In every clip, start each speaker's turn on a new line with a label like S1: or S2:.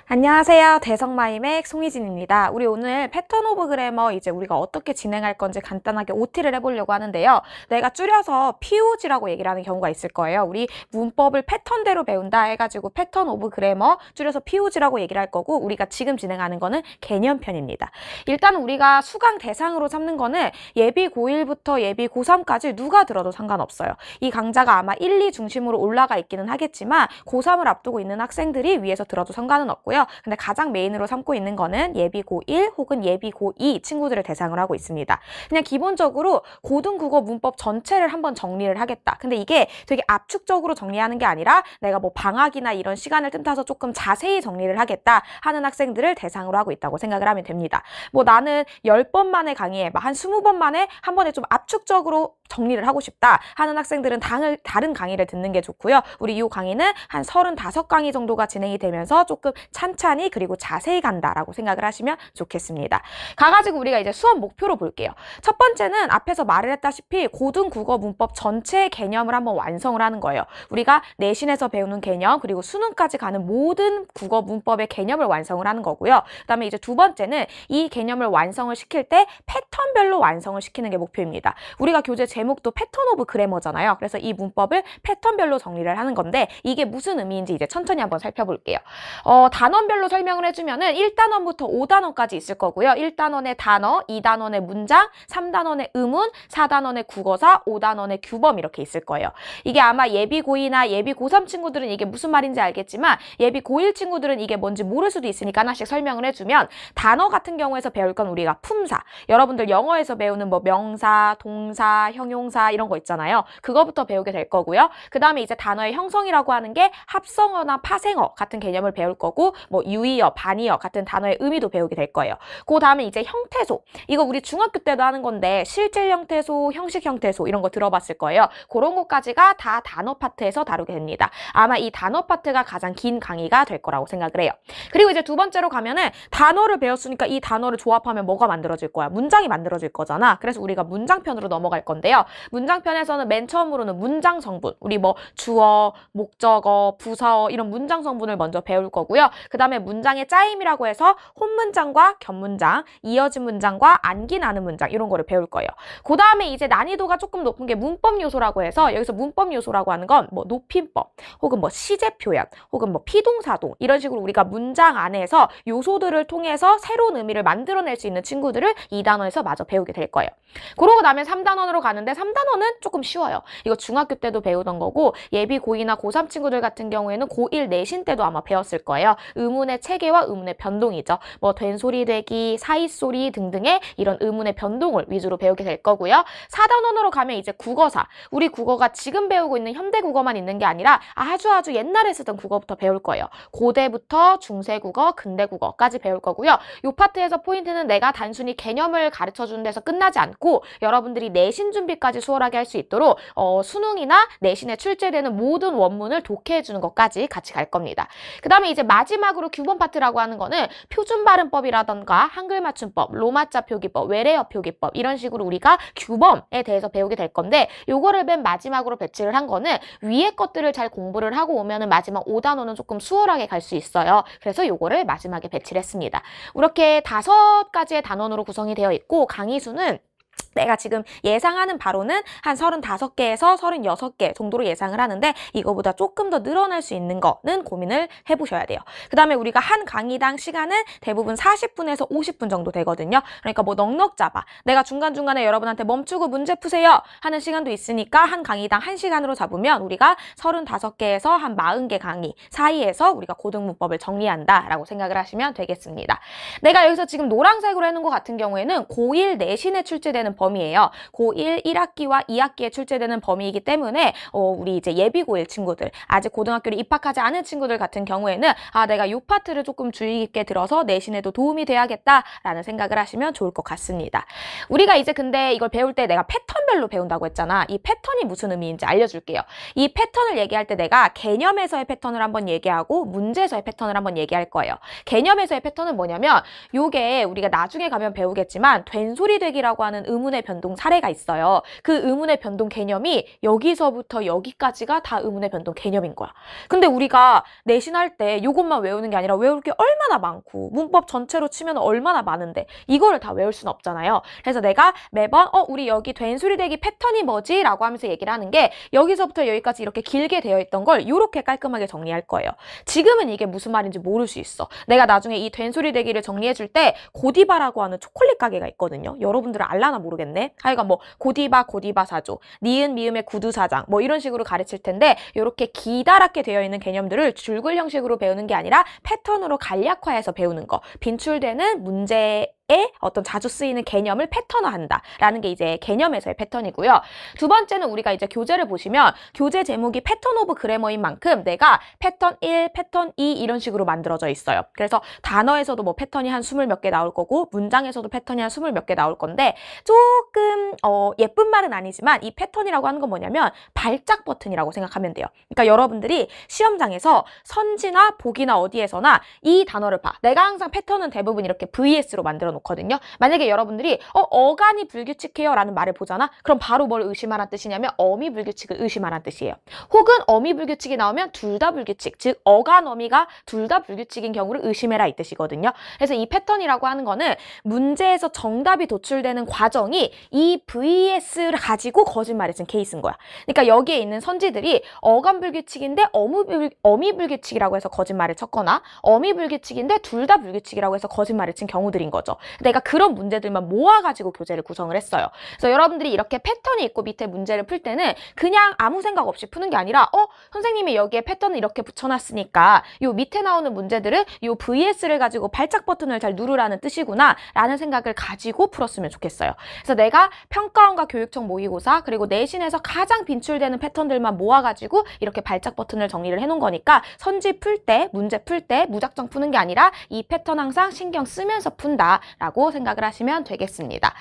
S1: 안녕하세요. 대성마이맥 송희진입니다. 우리 오늘 패턴 오브 그래머 이제 우리가 어떻게 진행할 건지 간단하게 OT를 해보려고 하는데요. 내가 줄여서 POG라고 얘기를 하는 경우가 있을 거예요. 우리 문법을 패턴대로 배운다 해가지고 패턴 오브 그래머 줄여서 POG라고 얘기를 할 거고, 우리가 지금 진행하는 거는 개념편입니다. 일단 우리가 수강 대상으로 삼는 거는 예비 고1부터 예비 고3까지 누가 들어도 상관없어요. 이 강좌가 아마 1, 2 중심으로 올라가 있기는 하겠지만 고3을 앞두고 있는 학생들이 위에서 들어도 상관은 없고요. 근데 가장 메인으로 삼고 있는 거는 예비 고1 혹은 예비 고2 친구들을 대상으로 하고 있습니다. 그냥 기본적으로 고등국어 문법 전체를 한번 정리를 하겠다. 근데 이게 되게 압축적으로 정리하는 게 아니라 내가 뭐 방학이나 이런 시간을 틈타서 조금 자세히 정리를 하겠다 하는 학생들을 대상으로 하고 있다고 생각을 하면 됩니다. 뭐 나는 10번 만에 강의해, 한 20번 만에 한 번에 좀 압축적으로 정리를 하고 싶다 하는 학생들은 다른 강의를 듣는 게 좋고요. 우리 이 강의는 한 35강의 정도가 진행이 되면서 조금 찬찬히 그리고 자세히 간다라고 생각을 하시면 좋겠습니다. 가가지고 우리가 이제 수업 목표로 볼게요. 첫 번째는 앞에서 말을 했다시피 고등국어 문법 전체의 개념을 한번 완성을 하는 거예요. 우리가 내신에서 배우는 개념 그리고 수능까지 가는 모든 국어 문법의 개념을 완성을 하는 거고요. 그다음에 이제 두 번째는 이 개념을 완성을 시킬 때 패턴별로 완성을 시키는 게 목표입니다. 우리가 교재 제목도 패턴 오브 그래머잖아요. 그래서 이 문법을 패턴별로 정리를 하는 건데 이게 무슨 의미인지 이제 천천히 한번 살펴볼게요. 단원별로 설명을 해주면은 1단원부터 5단원까지 있을 거고요. 1단원의 단어, 2단원의 문장, 3단원의 의문, 4단원의 국어사, 5단원의 규범 이렇게 있을 거예요. 이게 아마 예비 고2나 예비 고3 친구들은 이게 무슨 말인지 알겠지만 예비 고1 친구들은 이게 뭔지 모를 수도 있으니까 하나씩 설명을 해주면, 단어 같은 경우에서 배울 건 우리가 품사, 여러분들 영어에서 배우는 뭐 명사, 동사, 형용사 이런 거 있잖아요. 그거부터 배우게 될 거고요. 그 다음에 이제 단어의 형성이라고 하는 게 합성어나 파생어 같은 개념을 배울 거고, 뭐 유의어, 반의어 같은 단어의 의미도 배우게 될 거예요. 그 다음에 이제 형태소, 이거 우리 중학교 때도 하는 건데 실질 형태소, 형식 형태소 이런 거 들어봤을 거예요. 그런 것까지가 다 단어 파트에서 다루게 됩니다. 아마 이 단어 파트가 가장 긴 강의가 될 거라고 생각을 해요. 그리고 이제 두 번째로 가면은 단어를 배웠으니까 이 단어를 조합하면 뭐가 만들어질 거야? 문장이 만들어질 거잖아. 그래서 우리가 문장편으로 넘어갈 건데요. 문장편에서는 맨 처음으로는 문장 성분, 우리 뭐 주어, 목적어, 부사어 이런 문장 성분을 먼저 배울 거고요. 그 다음에 문장의 짜임이라고 해서 혼문장과 겹문장, 이어진 문장과 안기 나는 문장 이런 거를 배울 거예요. 그 다음에 이제 난이도가 조금 높은 게 문법 요소라고 해서, 여기서 문법 요소라고 하는 건 뭐 높임법 혹은 뭐 시제 표현 혹은 뭐 피동사동 이런 식으로 우리가 문장 안에서 요소들을 통해서 새로운 의미를 만들어낼 수 있는 친구들을 이 단원에서 마저 배우게 될 거예요. 그러고 나면 3단원으로 가는데 3단원은 조금 쉬워요. 이거 중학교 때도 배우던 거고 예비 고2나 고3 친구들 같은 경우에는 고1 내신 때도 아마 배웠을 거예요. 의문의 체계와 의문의 변동이죠. 뭐 된소리 되기, 사이소리 등등의 이런 의문의 변동을 위주로 배우게 될 거고요. 4단원으로 가면 이제 국어사, 우리 국어가 지금 배우고 있는 현대 국어만 있는 게 아니라 아주 옛날에 쓰던 국어부터 배울 거예요. 고대부터 중세국어, 근대국어까지 배울 거고요. 이 파트에서 포인트는 내가 단순히 개념을 가르쳐주는 데서 끝나지 않고 여러분들이 내신 준비까지 수월하게 할 수 있도록 수능이나 내신에 출제되는 모든 원문을 독해해주는 것까지 같이 갈 겁니다. 그 다음에 이제 마지막으로 규범 파트라고 하는 거는 표준 발음법이라던가 한글 맞춤법, 로마자 표기법, 외래어 표기법 이런 식으로 우리가 규범에 대해서 배우게 될 건데, 요거를 맨 마지막으로 배치를 한 거는 위에 것들을 잘 공부를 하고 오면은 마지막 5단원은 조금 수월하게 갈 수 있어요. 그래서 요거를 마지막에 배치를 했습니다. 이렇게 5가지의 단원으로 구성이 되어 있고, 강의 수는 내가 지금 예상하는 바로는 한 35개에서 36개 정도로 예상을 하는데, 이거보다 조금 더 늘어날 수 있는 거는 고민을 해보셔야 돼요. 그 다음에 우리가 한 강의당 시간은 대부분 40분에서 50분 정도 되거든요. 그러니까 뭐 넉넉 잡아, 내가 중간중간에 여러분한테 멈추고 문제 푸세요 하는 시간도 있으니까 한 강의당 1시간으로 잡으면 우리가 35개에서 한 40개 강의 사이에서 우리가 고등문법을 정리한다 라고 생각을 하시면 되겠습니다. 내가 여기서 지금 노란색으로 해놓은 것 같은 경우에는 고1 내신에 출제되는 범위예요. 고1 1학기와 2학기에 출제되는 범위이기 때문에 우리 이제 예비 고1 친구들, 아직 고등학교를 입학하지 않은 친구들 같은 경우에는 내가 이 파트를 조금 주의 깊게 들어서 내신에도 도움이 돼야겠다라는 생각을 하시면 좋을 것 같습니다. 우리가 이제 근데 이걸 배울 때 내가 패턴별로 배운다고 했잖아. 이 패턴이 무슨 의미인지 알려줄게요. 이 패턴을 얘기할 때 내가 개념에서의 패턴을 한번 얘기하고 문제에서의 패턴을 한번 얘기할 거예요. 개념에서의 패턴은 뭐냐면, 요게 우리가 나중에 가면 배우겠지만 된소리 되기라고 하는 의문의 변동 사례가 있어요. 그 의문의 변동 개념이 여기서부터 여기까지가 다 의문의 변동 개념인 거야. 근데 우리가 내신할 때 이것만 외우는 게 아니라 외울 게 얼마나 많고 문법 전체로 치면 얼마나 많은데 이거를 다 외울 수는 없잖아요. 그래서 내가 매번 우리 여기 된소리 대기 패턴이 뭐지? 라고 하면서 얘기를 하는 게 여기서부터 여기까지 이렇게 길게 되어 있던 걸 이렇게 깔끔하게 정리할 거예요. 지금은 이게 무슨 말인지 모를 수 있어. 내가 나중에 이 된소리 대기를 정리해 줄 때 고디바라고 하는 초콜릿 가게가 있거든요. 여러분들은 알라나 모르겠네. 하여간 뭐 고디바 사조, 니은 미음의 구두사장 뭐 이런 식으로 가르칠 텐데 이렇게 기다랗게 되어 있는 개념들을 줄글 형식으로 배우는 게 아니라 패턴으로 간략화해서 배우는 거. 빈출되는 문제의 어떤 자주 쓰이는 개념을 패턴화한다라는 게 이제 개념에서의 패턴이고요. 두 번째는 우리가 이제 교재를 보시면 교재 제목이 패턴 오브 그래머인 만큼 내가 패턴 1, 패턴 2 이런 식으로 만들어져 있어요. 그래서 단어에서도 뭐 패턴이 한 20 몇 개 나올 거고 문장에서도 패턴이 한 20 몇 개 나올 건데 조금 예쁜 말은 아니지만 이 패턴이라고 하는 건 뭐냐면 발작 버튼이라고 생각하면 돼요. 그러니까 여러분들이 시험장에서 선지나 보기나 어디에서나 이 단어를 봐. 내가 항상 패턴은 대부분 이렇게 VS로 만들어 놓거든요. 만약에 여러분들이 어간이 불규칙해요 라는 말을 보잖아. 그럼 바로 뭘 의심하라는 뜻이냐면 어미 불규칙을 의심하라는 뜻이에요. 혹은 어미 불규칙이 나오면 둘 다 불규칙, 즉 어간 어미가 둘 다 불규칙인 경우를 의심해라 이 뜻이거든요. 그래서 이 패턴이라고 하는 거는 문제에서 정답이 도출되는 과정이 이 VS를 가지고 거짓말을 쓴 케이스인 거야. 그러니까 여기에 있는 선지들이 어간 불규칙인데 어미 불규칙이라고 해서 거짓말을 쳤거나 어미 불규칙인데 둘 다 불규칙이라고 해서 거짓말을 친 경우들인 거죠. 내가 그런 문제들만 모아가지고 교재를 구성을 했어요. 그래서 여러분들이 이렇게 패턴이 있고 밑에 문제를 풀 때는 그냥 아무 생각 없이 푸는 게 아니라 선생님이 여기에 패턴을 이렇게 붙여놨으니까 요 밑에 나오는 문제들은 요 VS를 가지고 발작 버튼을 잘 누르라는 뜻이구나 라는 생각을 가지고 풀었으면 좋겠어요. 그래서 내가 평가원과 교육청 모의고사 그리고 내신에서 가장 빈출되는 패턴들만 모아가지고 이렇게 발작 버튼을 정리를 해놓은 거니까 선지 풀 때, 문제 풀 때 무작정 푸는 게 아니라 이 패턴 항상 신경 쓰면서 푼다 라고 생각을 하시면 되겠습니다.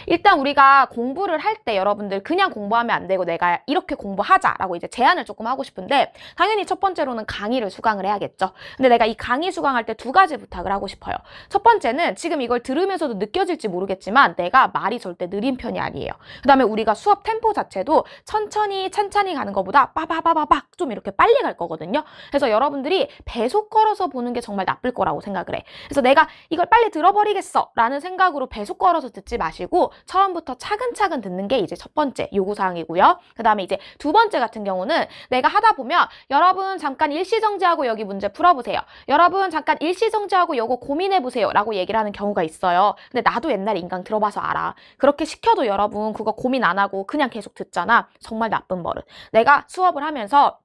S1: 일단 우리가 공부를 할 때 여러분들 그냥 공부하면 안 되고 내가 이렇게 공부하자라고 이제 제안을 조금 하고 싶은데 당연히 첫 번째로는 강의를 수강을 해야겠죠. 근데 내가 이 강의 수강할 때 두 가지 부탁을 하고 싶어요. 첫 번째는 지금 이걸 들으면서도 느껴질지 모르겠지만 내가 말이 절대 느린 편이 아니에요. 그 다음에 우리가 수업 템포 자체도 천천히 가는 것보다 빠바바바박 좀 이렇게 빨리 갈 거거든요. 그래서 여러분들이 배속 걸어서 보는 게 정말 나쁠 거라고 생각을 해. 그래서 내가 이걸 빨리 들어버리겠어 라는 생각으로 배속 걸어서 듣지 마시고 처음부터 차근차근 듣는 게 이제 첫 번째 요구사항이고요. 그 다음에 이제 두 번째 같은 경우는 내가 하다 보면 여러분 잠깐 일시정지하고 여기 문제 풀어보세요. 여러분 잠깐 일시정지하고 요거 고민해보세요 라고 얘기를 하는 경우가 있어요. 근데 나도 옛날에 인강 들어봐서 알아. 그렇게 시켜도 여러분 그거 고민 안 하고 그냥 계속 듣잖아. 정말 나쁜 버릇. 내가 수업을 하면서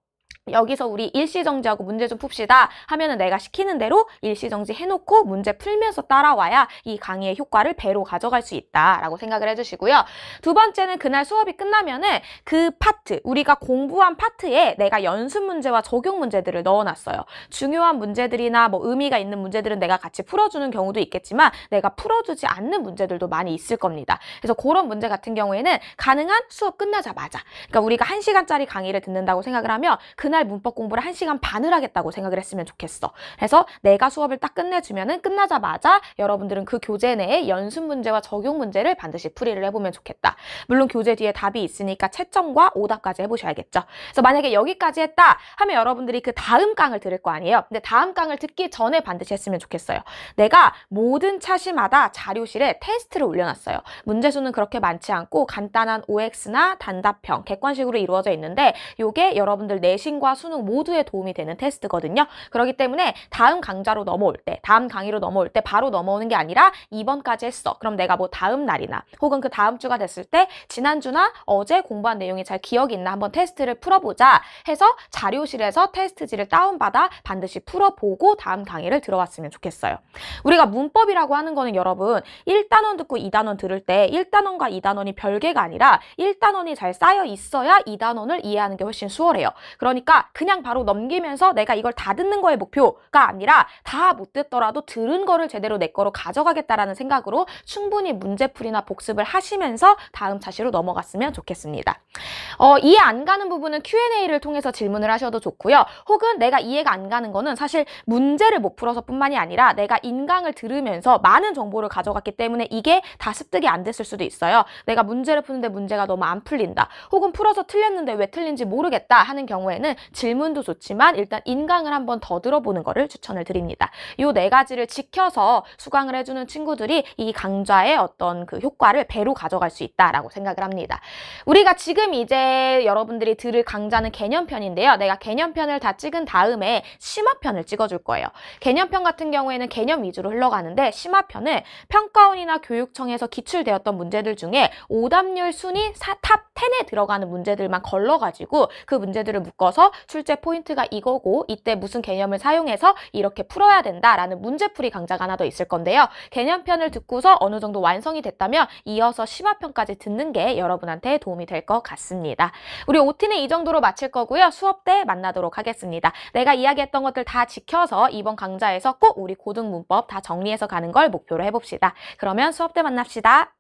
S1: 여기서 우리 일시정지하고 문제 좀 풉시다 하면은 내가 시키는 대로 일시정지 해놓고 문제 풀면서 따라와야 이 강의의 효과를 배로 가져갈 수 있다라고 생각을 해주시고요. 두 번째는 그날 수업이 끝나면은 그 파트, 우리가 공부한 파트에 내가 연습 문제와 적용 문제들을 넣어놨어요. 중요한 문제들이나 뭐 의미가 있는 문제들은 내가 같이 풀어주는 경우도 있겠지만 내가 풀어주지 않는 문제들도 많이 있을 겁니다. 그래서 그런 문제 같은 경우에는 가능한 수업 끝나자마자, 그러니까 우리가 1시간짜리 강의를 듣는다고 생각을 하면 그날 문법 공부를 1시간 반을 하겠다고 생각을 했으면 좋겠어. 그래서 내가 수업을 딱 끝내주면은 끝나자마자 여러분들은 그 교재 내에 연습 문제와 적용 문제를 반드시 풀이를 해보면 좋겠다. 물론 교재 뒤에 답이 있으니까 채점과 오답까지 해보셔야겠죠. 그래서 만약에 여기까지 했다 하면 여러분들이 그 다음 강을 들을 거 아니에요. 근데 다음 강을 듣기 전에 반드시 했으면 좋겠어요. 내가 모든 차시마다 자료실에 테스트를 올려놨어요. 문제수는 그렇게 많지 않고 간단한 OX나 단답형, 객관식으로 이루어져 있는데 이게 여러분들 내신과 수능 모두에 도움이 되는 테스트거든요. 그렇기 때문에 다음 강좌로 넘어올 때, 다음 강의로 넘어올 때 바로 넘어오는 게 아니라 이번까지 했어. 그럼 내가 뭐 다음 날이나 혹은 그 다음 주가 됐을 때 지난주나 어제 공부한 내용이 잘 기억이 있나 한번 테스트를 풀어보자 해서 자료실에서 테스트지를 다운받아 반드시 풀어보고 다음 강의를 들어왔으면 좋겠어요. 우리가 문법이라고 하는 거는 여러분 1단원 듣고 2단원 들을 때 1단원과 2단원이 별개가 아니라 1단원이 잘 쌓여 있어야 2단원을 이해하는 게 훨씬 수월해요. 그러니까 그러니까 그냥 바로 넘기면서 내가 이걸 다 듣는 거에 목표가 아니라 다 못 듣더라도 들은 거를 제대로 내 거로 가져가겠다라는 생각으로 충분히 문제풀이나 복습을 하시면서 다음 차시로 넘어갔으면 좋겠습니다. 이해 안 가는 부분은 Q&A를 통해서 질문을 하셔도 좋고요. 혹은 내가 이해가 안 가는 거는 사실 문제를 못 풀어서 뿐만이 아니라 내가 인강을 들으면서 많은 정보를 가져갔기 때문에 이게 다 습득이 안 됐을 수도 있어요. 내가 문제를 푸는데 문제가 너무 안 풀린다. 혹은 풀어서 틀렸는데 왜 틀린지 모르겠다 하는 경우에는 질문도 좋지만 일단 인강을 한번 더 들어보는 거를 추천을 드립니다. 요 네 가지를 지켜서 수강을 해주는 친구들이 이 강좌의 어떤 그 효과를 배로 가져갈 수 있다라고 생각을 합니다. 우리가 지금 이제 여러분들이 들을 강좌는 개념편인데요. 내가 개념편을 다 찍은 다음에 심화편을 찍어줄 거예요. 개념편 같은 경우에는 개념 위주로 흘러가는데 심화편은 평가원이나 교육청에서 기출되었던 문제들 중에 오답률 순위 탑 10에 들어가는 문제들만 걸러가지고 그 문제들을 묶어서 출제 포인트가 이거고 이때 무슨 개념을 사용해서 이렇게 풀어야 된다라는 문제풀이 강좌가 하나 더 있을 건데요. 개념편을 듣고서 어느 정도 완성이 됐다면 이어서 심화편까지 듣는 게 여러분한테 도움이 될 것 같습니다. 우리 OT는 이 정도로 마칠 거고요. 수업 때 만나도록 하겠습니다. 내가 이야기했던 것들 다 지켜서 이번 강좌에서 꼭 우리 고등 문법 다 정리해서 가는 걸 목표로 해봅시다. 그러면 수업 때 만납시다.